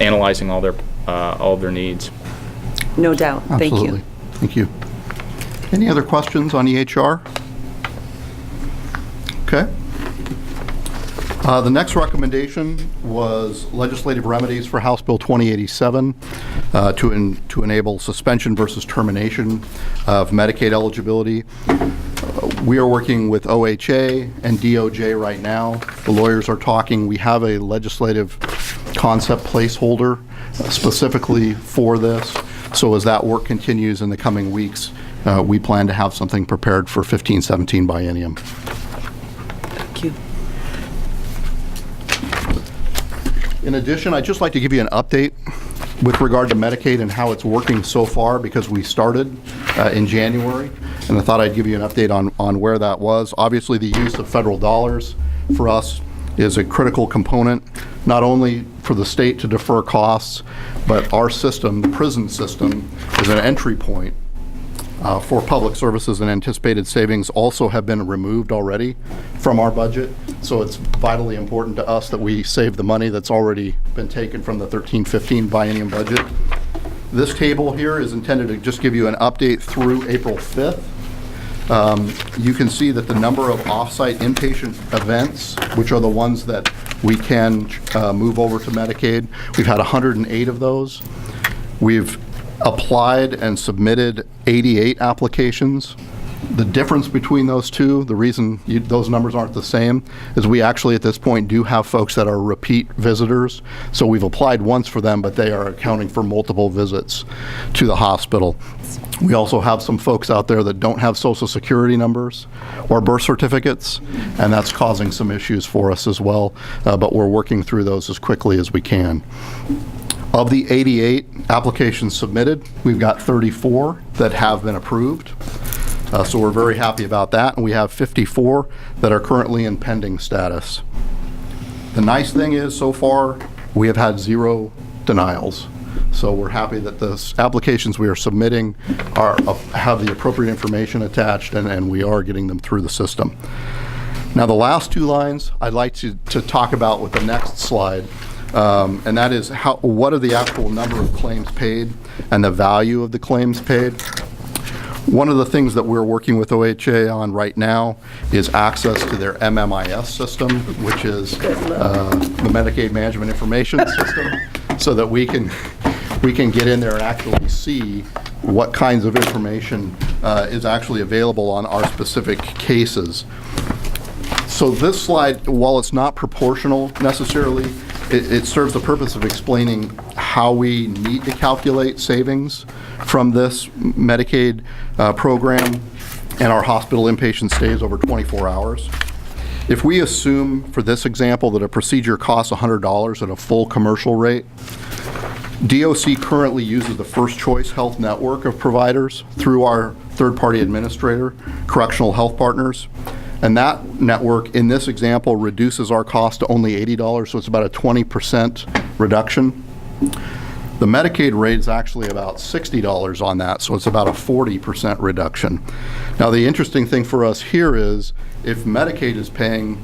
analyzing all of their needs. No doubt. Absolutely. Thank you. Thank you. Any other questions on EHR? Okay. The next recommendation was legislative remedies for House Bill 2087 to enable suspension versus termination of Medicaid eligibility. We are working with OHA and DOJ right now. The lawyers are talking. We have a legislative concept placeholder specifically for this. So as that work continues in the coming weeks, we plan to have something prepared for 15-17 biennium. Thank you. In addition, I'd just like to give you an update with regard to Medicaid and how it's working so far, because we started in January, and I thought I'd give you an update on where that was. Obviously, the use of federal dollars for us is a critical component, not only for the state to defer costs, but our system, the prison system, is an entry point for public services, and anticipated savings also have been removed already from our budget. So it's vitally important to us that we save the money that's already been taken from the 13-15 biennium budget. This table here is intended to just give you an update through April 5th. You can see that the number of off-site inpatient events, which are the ones that we can move over to Medicaid, we've had 108 of those. We've applied and submitted 88 applications. The difference between those two, the reason those numbers aren't the same, is we actually at this point do have folks that are repeat visitors. So we've applied once for them, but they are accounting for multiple visits to the hospital. We also have some folks out there that don't have Social Security numbers or birth certificates, and that's causing some issues for us as well, but we're working through those as quickly as we can. Of the 88 applications submitted, we've got 34 that have been approved. So we're very happy about that, and we have 54 that are currently in pending status. The nice thing is, so far, we have had 0 denials. So we're happy that the applications we are submitting have the appropriate information attached, and we are getting them through the system. Now, the last 2 lines I'd like to talk about with the next slide. And that is what are the actual number of claims paid and the value of the claims paid. One of the things that we're working with OHA on right now is access to their MMIS system, which is the Medicaid Management Information System, so that we can get in there and actually see what kinds of information is actually available on our specific cases. So this slide, while it's not proportional necessarily, it serves the purpose of explaining how we need to calculate savings from this Medicaid program and our hospital inpatient stays over 24 hours. If we assume, for this example, that a procedure costs $100 at a full commercial rate, DOC currently uses the First Choice Health network of providers through our third-party administrator, Correctional Health Partners. And that network, in this example, reduces our cost to only $80, so it's about a 20% reduction. The Medicaid rate is actually about $60 on that, so it's about a 40% reduction. Now, the interesting thing for us here is if Medicaid is paying,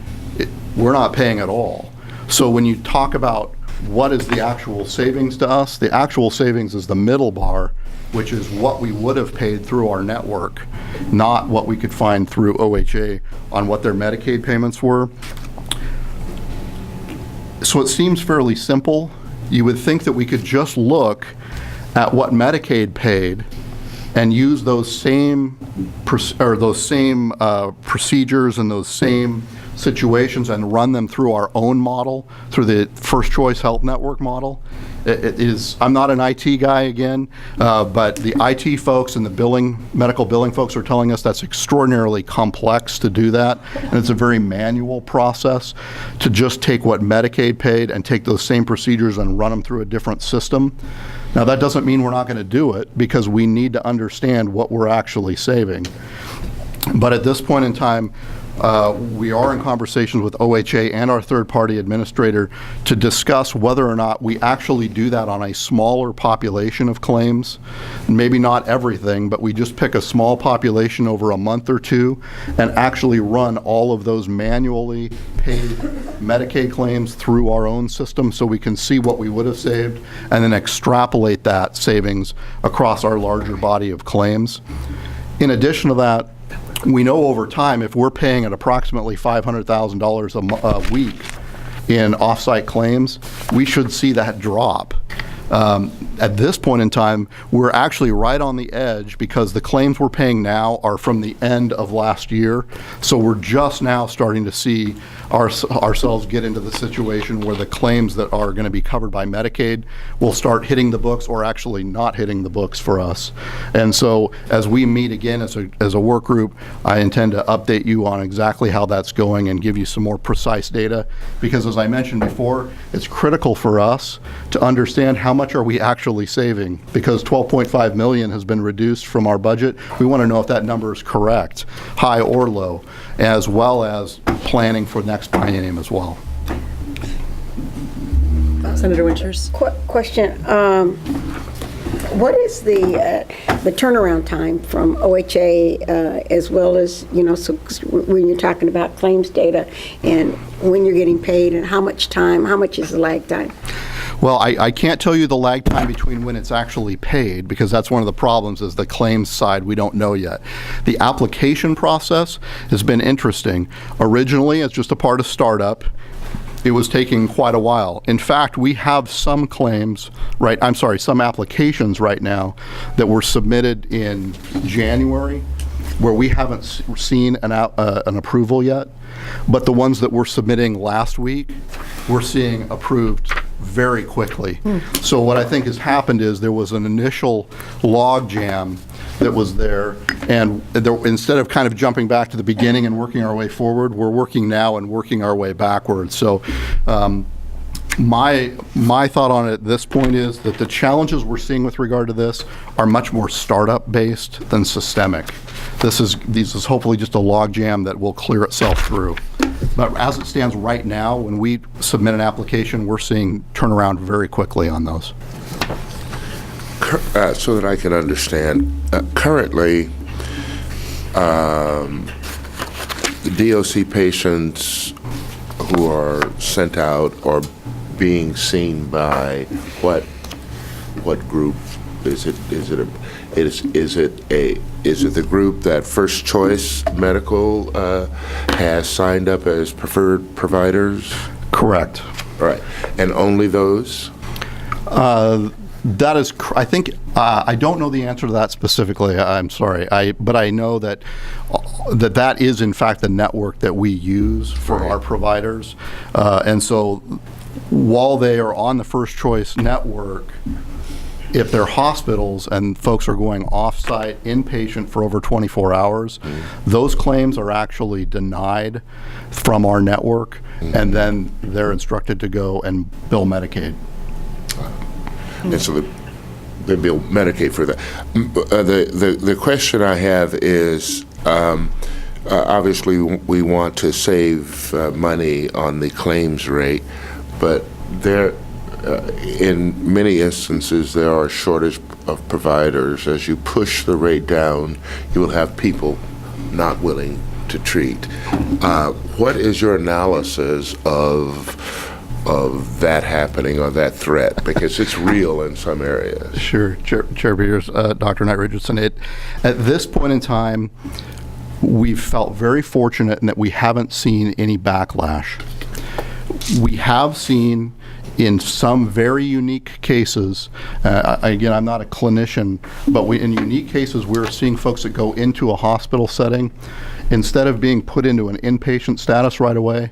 we're not paying at all. So when you talk about what is the actual savings to us, the actual savings is the middle bar, which is what we would have paid through our network, not what we could find through OHA on what their Medicaid payments were. So it seems fairly simple. You would think that we could just look at what Medicaid paid and use those same procedures and those same situations and run them through our own model, through the First Choice Health Network model. I'm not an IT guy again, but the IT folks and the medical billing folks are telling us that's extraordinarily complex to do that, and it's a very manual process to just take what Medicaid paid and take those same procedures and run them through a different system. Now, that doesn't mean we're not going to do it, because we need to understand what we're actually saving. But at this point in time, We are in conversations with OHA and our third-party administrator to discuss whether or not we actually do that on a smaller population of claims. Maybe not everything, but we just pick a small population over a month or two and actually run all of those manually paid Medicaid claims through our own system so we can see what we would have saved and then extrapolate that savings across our larger body of claims. In addition to that, we know over time, if we're paying at approximately $500,000 a week in off-site claims, we should see that drop. At this point in time, we're actually right on the edge because the claims we're paying now are from the end of last year. So we're just now starting to see ourselves get into the situation where the claims that are going to be covered by Medicaid will start hitting the books or actually not hitting the books for us. And so as we meet again as a work group, I intend to update you on exactly how that's going and give you some more precise data. Because as I mentioned before, it's critical for us to understand how much are we actually saving. Because $12.5 million has been reduced from our budget, we want to know if that number is correct, high or low, as well as planning for next biennium as well. Senator Winters? Question, what is the turnaround time from OHA as well as, so when you're talking about claims data and when you're getting paid and how much is the lag time? Well, I can't tell you the lag time between when it's actually paid because that's one of the problems is the claims side we don't know yet. The application process has been interesting. Originally, as just a part of startup, it was taking quite a while. In fact, we have some some applications right now that were submitted in January where we haven't seen an approval yet, but the ones that we're submitting last week, we're seeing approved very quickly. So what I think has happened is there was an initial log jam that was there, and instead of kind of jumping back to the beginning and working our way forward, we're working now and working our way backwards. So my thought on it at this point is that the challenges we're seeing with regard to this are much more startup based than systemic. This is hopefully just a log jam that will clear itself through. But as it stands right now, when we submit an application, we're seeing turnaround very quickly on those. So that I can understand, currently, the DOC patients who are sent out are being seen by what group? Is it the group that First Choice Medical has signed up as preferred providers? Correct. All right, and only those? That is, I think, I don't know the answer to that specifically. I'm sorry, but I know that that is in fact the network that we use for our providers, and so while they are on the First Choice network, if they're hospitals and folks are going off-site inpatient for over 24 hours, those claims are actually denied from our network, and then they're instructed to go and bill Medicaid. And so they bill Medicaid for that. The question I have is, obviously we want to save money on the claims rate, but there, in many instances, there are a shortage of providers. As you push the rate down, you will have people not willing to treat. What is your analysis of that happening or that threat? Because it's real in some areas. Sure, Chair Peters, Dr. Knight Richardson. At this point in time, we've felt very fortunate in that we haven't seen any backlash. We have seen in some very unique cases, again, I'm not a clinician, but in unique cases, we're seeing folks that go into a hospital setting, instead of being put into an inpatient status right away,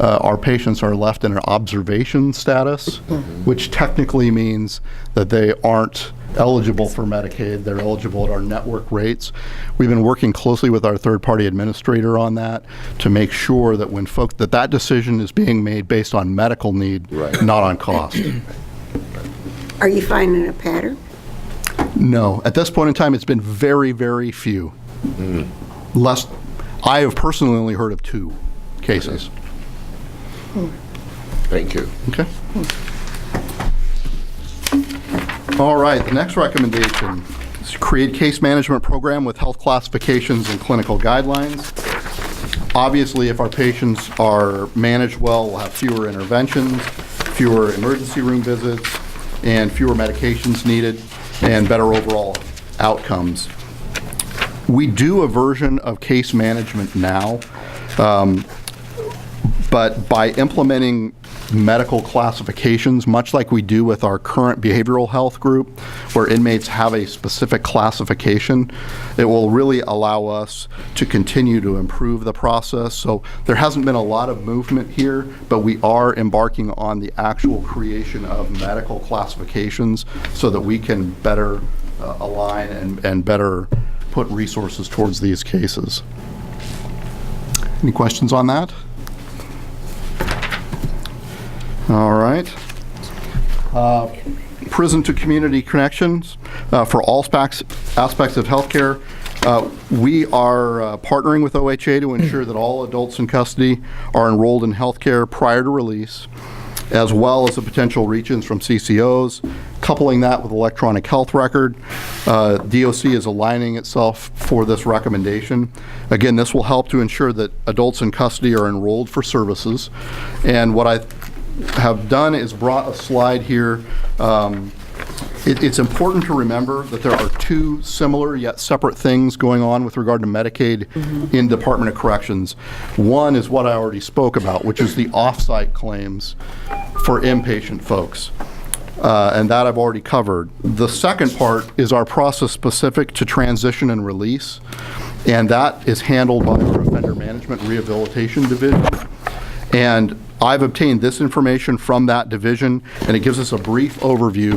our patients are left in an observation status, which technically means that they aren't eligible for Medicaid. They're eligible at our network rates. We've been working closely with our third-party administrator on that to make sure that when folks, that decision is being made based on medical need, not on cost. Are you finding a pattern? No. At this point in time, it's been very, very few. I have personally only heard of 2 cases. Thank you. Okay. All right, the next recommendation is to create case management program with health classifications and clinical guidelines. Obviously, if our patients are managed well, we'll have fewer interventions, fewer emergency room visits, and fewer medications needed, and better overall outcomes. We do a version of case management now, but by implementing medical classifications, much like we do with our current behavioral health group, where inmates have a specific classification, it will really allow us to continue to improve the process. So there hasn't been a lot of movement here, but we are embarking on the actual creation of medical classifications so that we can better align and better put resources towards these cases. Any questions on that? All right. Prison to community connections for all aspects of healthcare. We are partnering with OHA to ensure that all adults in custody are enrolled in healthcare prior to release, as well as the potential reach-ins from CCOs. Coupling that with electronic health record, DOC is aligning itself for this recommendation. Again, this will help to ensure that adults in custody are enrolled for services. And what I have done is brought a slide here. It's important to remember that there are 2 similar yet separate things going on with regard to Medicaid in Department of Corrections. One is what I already spoke about, which is the off-site claims for inpatient folks. And that I've already covered. The second part is our process specific to transition and release, and that is handled by our Offender Management Rehabilitation Division. And I've obtained this information from that division, and it gives us a brief overview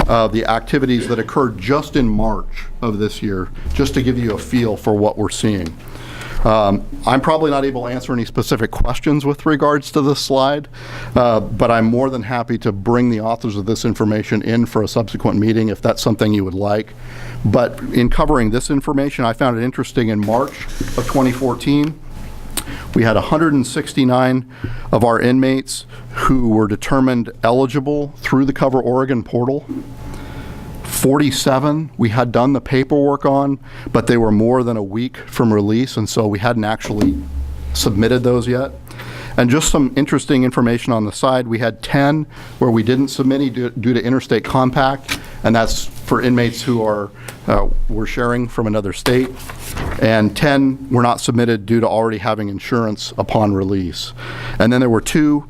of the activities that occurred just in March of this year, just to give you a feel for what we're seeing. I'm probably not able to answer any specific questions with regards to this slide, but I'm more than happy to bring the authors of this information in for a subsequent meeting if that's something you would like. But in covering this information, I found it interesting. In March of 2014, we had 169 of our inmates who were determined eligible through the Cover Oregon portal. 47 we had done the paperwork on, but they were more than a week from release, and so we hadn't actually submitted those yet. And just some interesting information on the side, we had 10 where we didn't submit any due to interstate compact, and that's for inmates who were sharing from another state, and 10 were not submitted due to already having insurance upon release. And then there were 2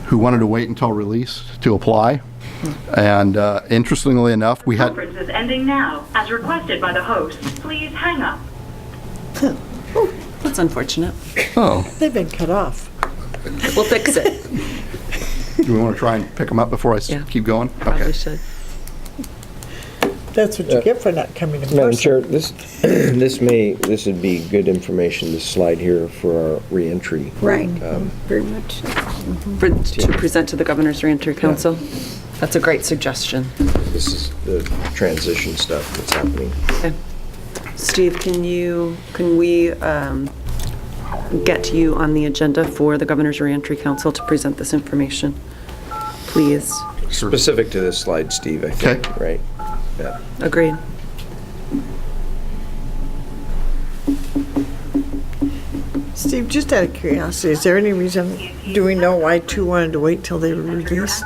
who wanted to wait until release to apply. And interestingly enough, we had... Conference is ending now. As requested by the host, please hang up. That's unfortunate. Oh, They've been cut off. We'll fix it. do we want to try and pick them up before I Yeah. keep going? Probably should. That's what you get for not coming in Madam person. Chair, this would be good information, this slide here for our reentry. Right, very much. To present to the Governor's Reentry Council. That's a great suggestion. This is the transition stuff that's happening. Okay. Steve, can we get you on the agenda for the Governor's Reentry Council to present this information? Please. Specific to this slide, Steve, I think, Okay. right? Yeah. Agreed. Steve, just out of curiosity, is there any reason, do we know why 2 wanted to wait till they were released?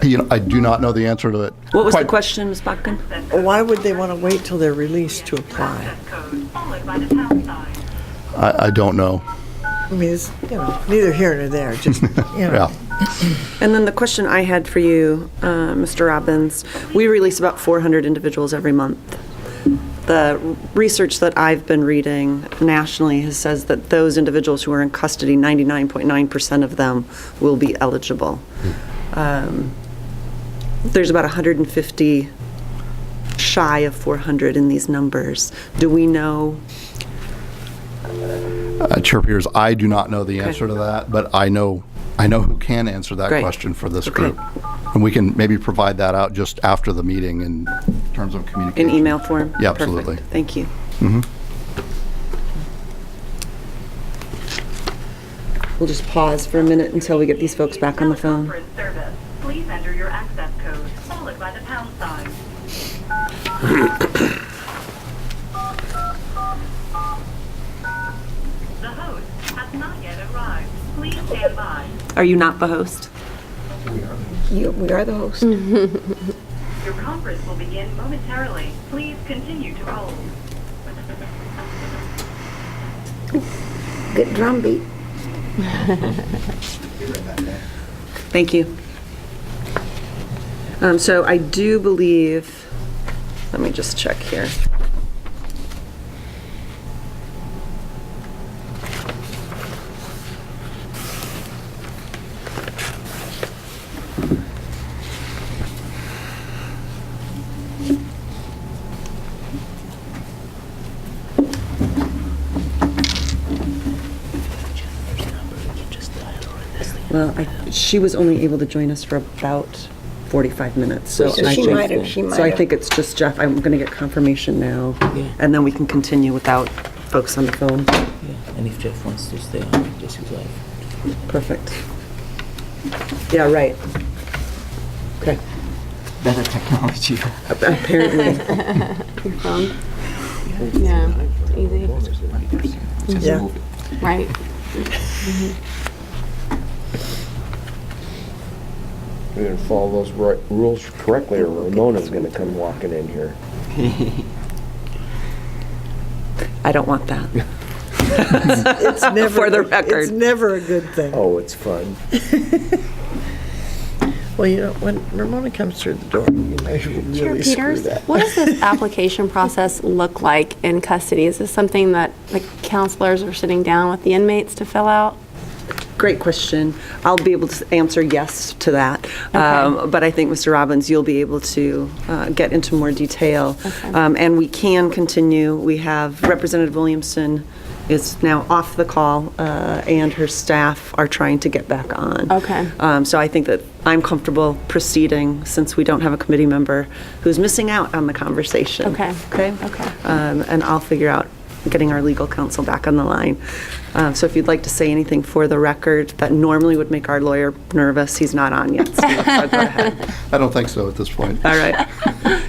You know, I do not know the answer to that. What was the Quite- question, Ms. Botkin? Why would they want to wait till they're released to apply? Code followed by the pound sign. I don't know. I mean, it's, neither here nor there, just, Yeah. And then the question I had for you, Mr. Robbins, we release about 400 individuals every month. The research that I've been reading nationally says that those individuals who are in custody, 99.9% of them will be eligible. There's about 150 shy of 400 in these numbers. Do we know? Chair Peters, I do not know the answer to that, but I know who can answer that Great. question for this Okay. group. And we can maybe provide that out just after the meeting in terms of communication. In email form? Yeah, absolutely. Perfect. Thank you. We'll just pause for a minute until we get these folks back on the phone. Teleconference service. Please enter your access code, followed by the pound sign. The host has not yet arrived. Please stand by. Are you not the host? We are the host. Your conference will begin momentarily. Please continue to hold. Good drum beat. Thank you. So I do believe, let me just check here. Well, she was only able to join us for about 45 minutes, so So I she think- might have, she might So I have. think it's just Jeff. I'm going to get confirmation now, and then we can continue without folks on the phone. Yeah, and if Jeff wants to stay on, just use live. Perfect. Yeah, right. Okay. Better technology. Apparently. Your phone. Yeah, easy. Just Yeah. move it. Right. We're gonna follow those rules correctly, or Ramona's gonna come walking in here. I don't want that. It's never, For the it's record. never a good thing. Oh, it's fun. Well, you know, when Ramona comes through the door, you know, you Chair really screw Peters, that. what does this application process look like in custody? Is this something that the counselors are sitting down with the inmates to fill out? Great question. I'll be able to answer yes to that. But I think, Mr. Robbins, you'll be able to get into more detail. And we can continue. We have Representative Williamson is now off the call, and her staff are trying to get back on. Okay. So I think that I'm comfortable proceeding since we don't have a committee member who's missing out on the conversation. Okay. Okay? Okay. And I'll figure out getting our legal counsel back on the line. So if you'd like to say anything for the record that normally would make our lawyer nervous, he's not on yet, Steve, so go ahead. I don't think so at this point. All right.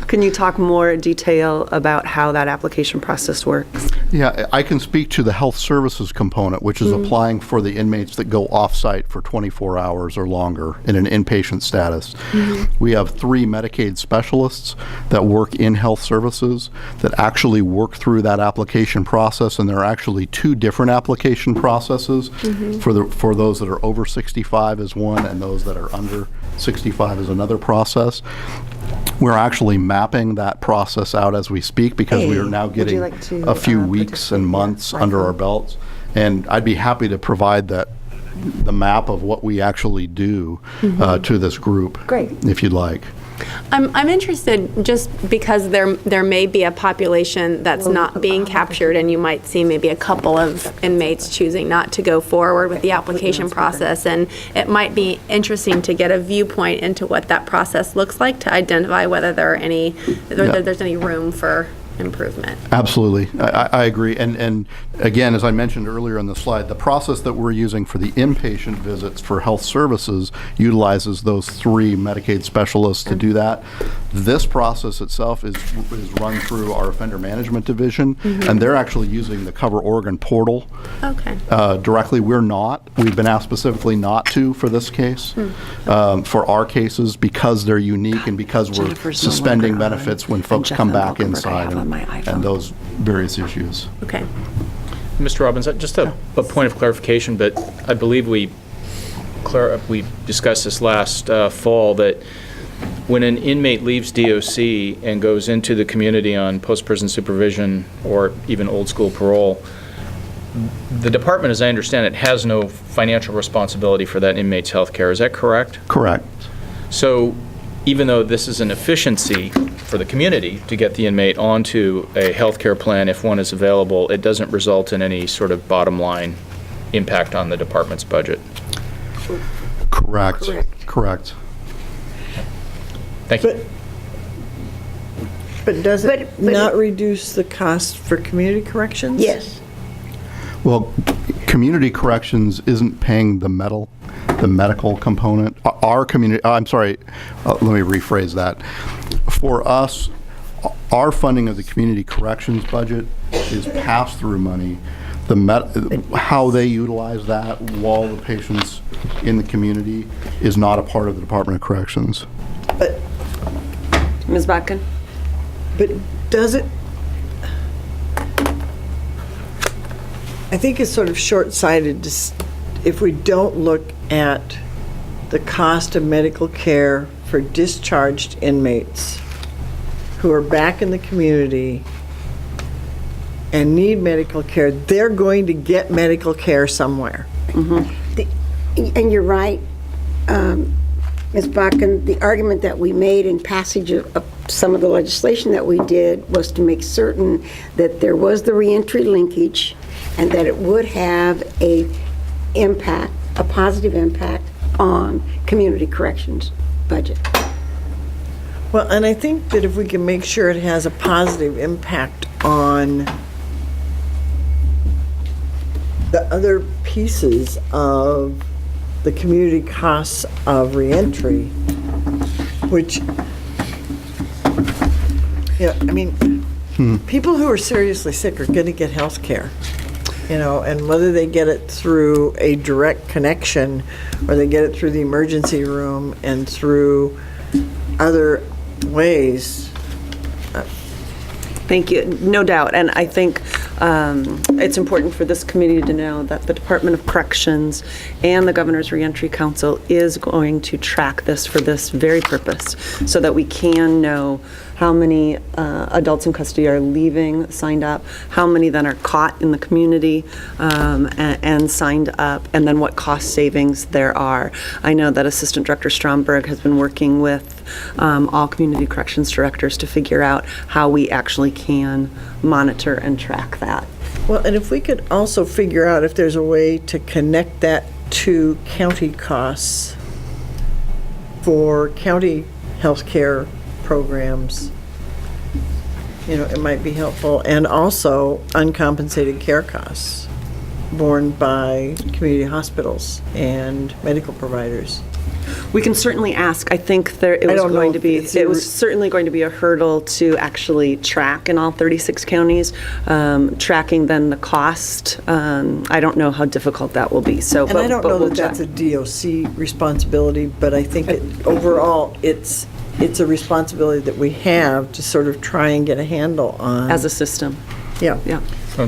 Can you talk more detail about how that application process works? Yeah, I can speak to the health services component, which is applying for the inmates that go off-site for 24 hours or longer in an inpatient status. We have 3 Medicaid specialists that work in health services that actually work through that application process, and there are actually 2 different application processes. For those that are over 65 is one, and those that are under 65 is another process. We're actually mapping that process out as we speak because we are now Would you getting like to, a few weeks participate and here? months under our belts. And I'd be happy to provide the map of what we actually do to this group. Great. If you'd like. I'm interested just because there may be a population that's not being captured, and you might see maybe a couple of inmates choosing not to go forward with the application process, and it might be interesting to get a viewpoint into what that process looks like to identify whether there's any room for improvement. Absolutely. I agree. And again, as I mentioned earlier on the slide, the process that we're using for the inpatient visits for health services utilizes those 3 Medicaid specialists to do that. This process itself is run through our offender management division, and they're actually using the Cover Oregon portal Okay. directly. We're not. We've been asked specifically not to for this case, for our cases, because they're unique and because we're Jennifer's no suspending longer on, benefits when and folks Jeff come and back Valkenberg I inside have on my iPhone. and those various issues. Okay. Mr. Robbins, just a point of clarification, but I believe we discussed this last fall, that when an inmate leaves DOC and goes into the community on post-prison supervision or even old-school parole, the department, as I understand it, has no financial responsibility for that inmate's health care. Is that correct? Correct. So even though this is an efficiency for the community to get the inmate onto a health care plan if one is available, it doesn't result in any sort of bottom line impact on the department's budget. Correct. Correct. Thank you. But does it But not reduce the cost for community corrections? Well, community corrections isn't paying the medical component. Our community, I'm sorry, let me rephrase that. For us, our funding of the community corrections budget is pass-through money. How they utilize that while the patients in the community is not a part of the Department of Corrections. But, Ms. Botkin? but does it, I think it's sort of short-sighted if we don't look at the cost of medical care for discharged inmates who are back in the community and need medical care. They're going to get medical care somewhere. And you're right, Ms. Bakken, the argument that we made in passage of some of the legislation that we did was to make certain that there was the reentry linkage and that it would have a positive impact on community corrections budget. Well, and I think that if we can make sure it has a positive impact on the other pieces of the community costs of reentry, which, I mean, people who are seriously sick are going to get health care, and whether they get it through a direct connection or they get it through the emergency room and through other ways. Thank you. No doubt. And I think it's important for this committee to know that the Department of Corrections and the Governor's Reentry Council is going to track this for this very purpose so that we can know how many adults in custody are leaving signed up, how many then are caught in the community and signed up, and then what cost savings there are. I know that Assistant Director Stromberg has been working with all community corrections directors to figure out how we actually can monitor and track that. Well, and if we could also figure out if there's a way to connect that to county costs for county healthcare programs, it might be helpful. And also uncompensated care costs borne by community hospitals and medical providers. We can certainly ask. I think it was certainly going to be a hurdle to actually track in all 36 counties. Tracking then the cost, I don't know how difficult that will be. So, and I don't know that that's a DOC responsibility, but I think overall it's a responsibility that we have to sort of try and get a handle on. As a system. Yeah. Yeah.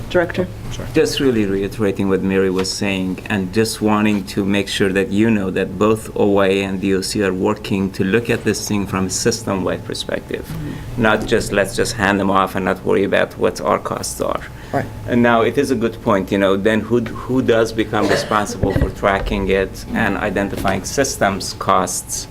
Director? Just really reiterating what Mary was saying and just wanting to make sure that that both OIA and DOC are working to look at this thing from a system-wide perspective, not just let's just hand them off and not worry about what our costs are. Right. And now it is a good point, then who does become responsible for tracking it and identifying systems costs,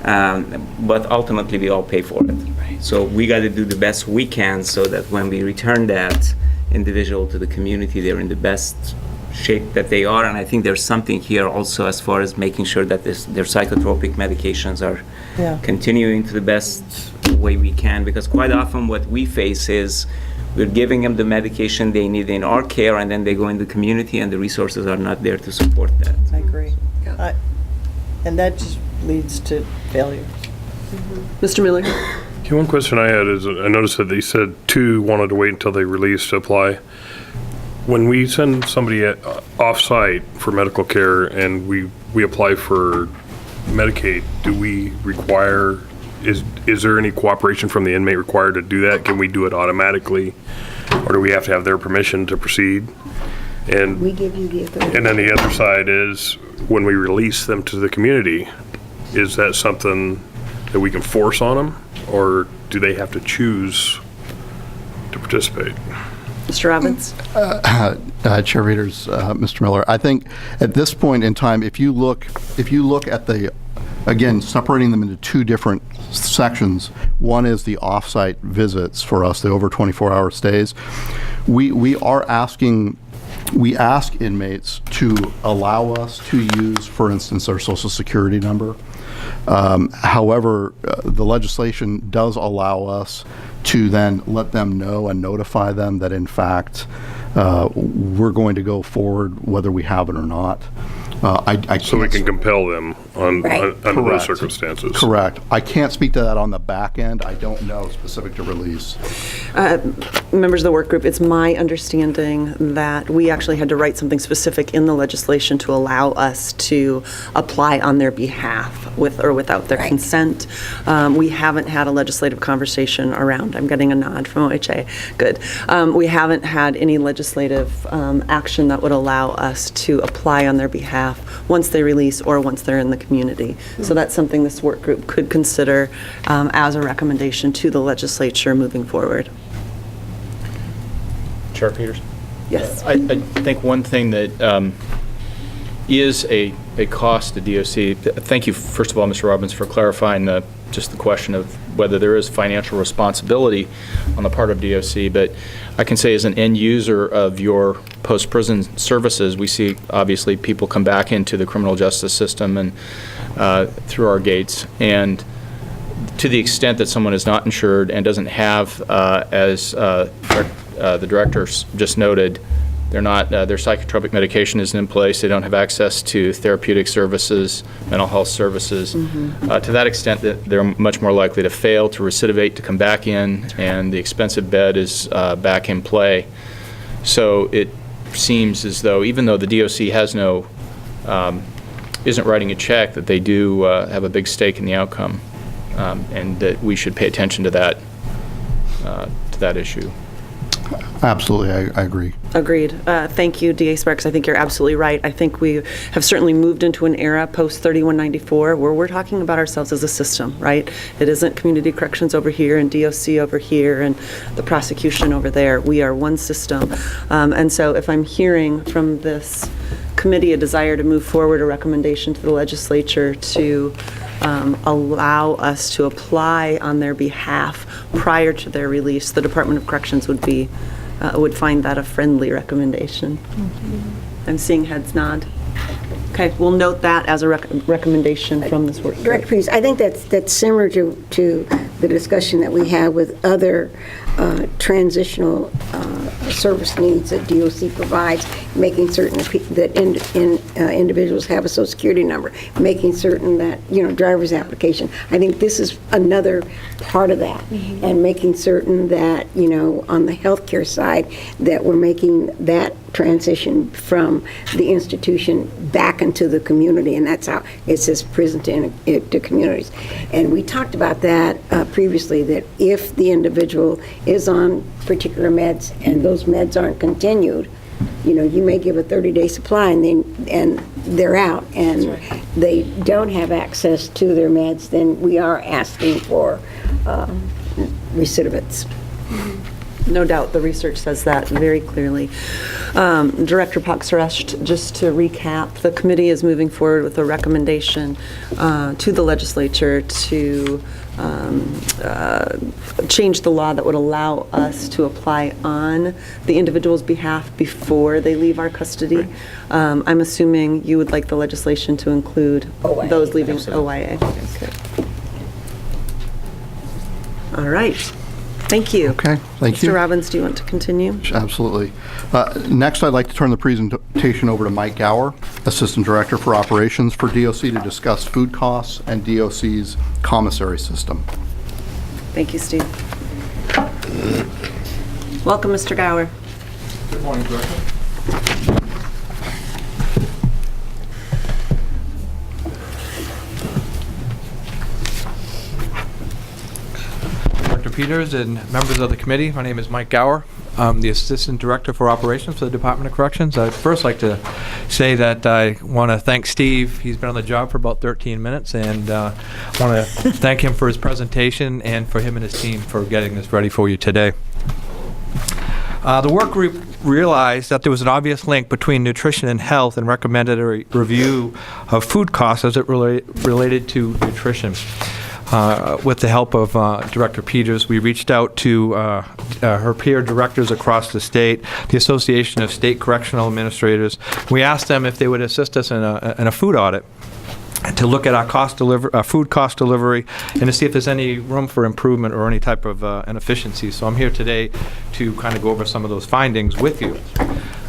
but ultimately we all pay for it. Right. So we got to do the best we can so that when we return that individual to the community, they're in the best shape that they are. And I think there's something here also as far as making sure that their psychotropic medications are continuing to the best way we can, because quite often what we face is we're giving them the medication they need in our care, and then they go in the community and the resources are not there to support that. I agree. And that just leads to failure. Mr. Miller? One question I had is, I noticed that they said 2 wanted to wait until they released to apply. When we send somebody off-site for medical care and we apply for Medicaid, do we require, is there any cooperation from the inmate required to do that? Can we do it automatically? Or do we have to have their permission to proceed? And We give you the authority. And then the other side is, when we release them to the community, is that something that we can force on them? Or do they have to choose to participate? Mr. Robbins? Chair Readers, Mr. Miller, I think at this point in time, if you look at again, separating them into 2 different sections, one is the off-site visits for us, the over 24-hour stays. We ask inmates to allow us to use, for instance, their Social Security number. However, the legislation does allow us to then let them know and notify them that, in fact, we're going to go forward whether we have it or not. I So we can't can compel them under those Correct. circumstances. Correct. I can't speak to that on the back end. I don't know specific to release. Members of the work group, it's my understanding that we actually had to write something specific in the legislation to allow us to apply on their behalf with or without their consent. We haven't had a legislative conversation around, I'm getting a nod from OHA, good. We haven't had any legislative action that would allow us to apply on their behalf once they release or once they're in the community. So that's something this work group could consider as a recommendation to the legislature moving forward. Chair Peters? Yes. I think one thing that is a cost to DOC, thank you, first of all, Mr. Robbins, for clarifying just the question of whether there is financial responsibility on the part of DOC, but I can say as an end user of your post-prison services, we see obviously people come back into the criminal justice system and through our gates, and to the extent that someone is not insured and doesn't have, as the director just noted, they're not, their psychotropic medication isn't in place, they don't have access to therapeutic services, mental health services. To that extent, that they're much more likely to fail, to recidivate, to come back in, and the expensive bed is back in play. So it seems as though, even though the DOC has no, isn't writing a check, that they do have a big stake in the outcome, and that we should pay attention to that issue. Absolutely, I agree. Agreed. Thank you, DA Sparks. I think you're absolutely right. I think we have certainly moved into an era post-3194 where we're talking about ourselves as a system, right? It isn't community corrections over here and DOC over here and the prosecution over there. We are one system. And so if I'm hearing from this committee a desire to move forward a recommendation to the legislature to allow us to apply on their behalf prior to their release, the Department of Corrections would find that a friendly recommendation. I'm seeing heads nod. Okay, we'll note that as a recommendation from this work group. Director Peters, I think that's similar to the discussion that we had with other transitional service needs that DOC provides, making certain that individuals have a Social Security number, making certain that, driver's application. I think this is another part of that, and making certain that, on the healthcare side, that we're making that transition from the institution back into the community, and that's how it says prison to communities. And we talked about that previously, that if the individual is on particular meds and those meds aren't continued, you may give a 30-day supply and they're out, and they don't have access to their meds, then we are asking for recidivates. No doubt, the research says that very clearly. Director Paxarest, just to recap, the committee is moving forward with a recommendation to the legislature to change the law that would allow us to apply on the individual's behalf before they leave our custody. I'm assuming you would like the legislation to include OIA. those leaving OIA. Okay. All right. Thank you. Okay, thank you. Mr. Robbins, do you want to continue? Absolutely. Next, I'd like to turn the presentation over to Mike Gower, Assistant Director for Operations for DOC, to discuss food costs and DOC's commissary system. Thank you, Steve. Welcome, Mr. Gower. Good morning, Director. Director Peters and members of the committee, my name is Mike Gower. I'm the Assistant Director for Operations for the Department of Corrections. I'd first like to say that I want to thank Steve. He's been on the job for about 13 minutes, and I want to thank him for his presentation and for him and his team for getting this ready for you today. The work group realized that there was an obvious link between nutrition and health and recommended a review of food costs as it related to nutrition. With the help of Director Peters, we reached out to her peer directors across the state, the Association of State Correctional Administrators. We asked them if they would assist us in a food audit. to look at our food cost delivery, and to see if there's any room for improvement or any type of inefficiency. So I'm here today to kind of go over some of those findings with you.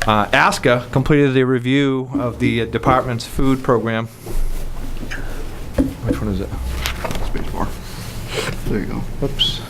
ASCA completed a review of the department's food program. Which one is it? Space bar. There you go. Oops.